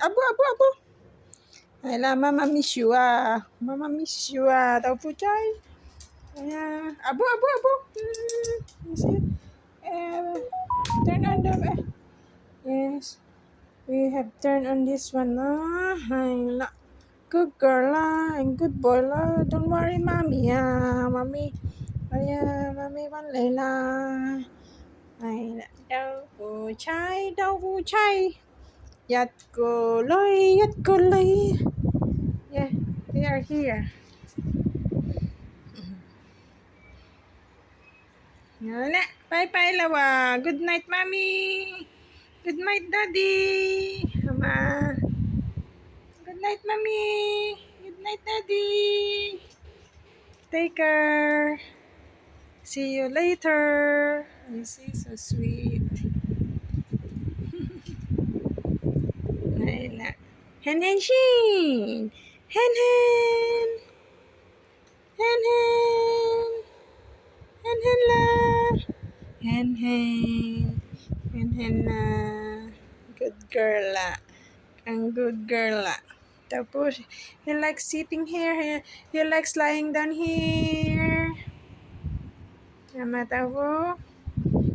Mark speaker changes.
Speaker 1: Abo, abo, abo. Ayan, mama miss you ah. Mama miss you ah. Tofu chay. Ayan. Abo, abo, abo. You see? Turn on the... Yes. We have turned on this one ah. Ay, good girl lah. And good boy lah. Don't worry, mommy ah. Mommy. Ayan, mommy van lay lah. Ay, tofu chay, tofu chay. Yat ko loy, yat ko loy. Yeah, they are here. Yan na. Bye-bye, Lawa. Good night, Mommy. Good night, Daddy. Mama. Good night, Mommy. Good night, Daddy. Take care. See you later. You see, so sweet. Ayla. Hen hen shin. Hen hen. Hen hen. Hen hen la. Hen hen. Hen hen la. Good girl la. Ang good girl la. Tapos, he likes sitting here. He likes lying down here. Tama, Tabo.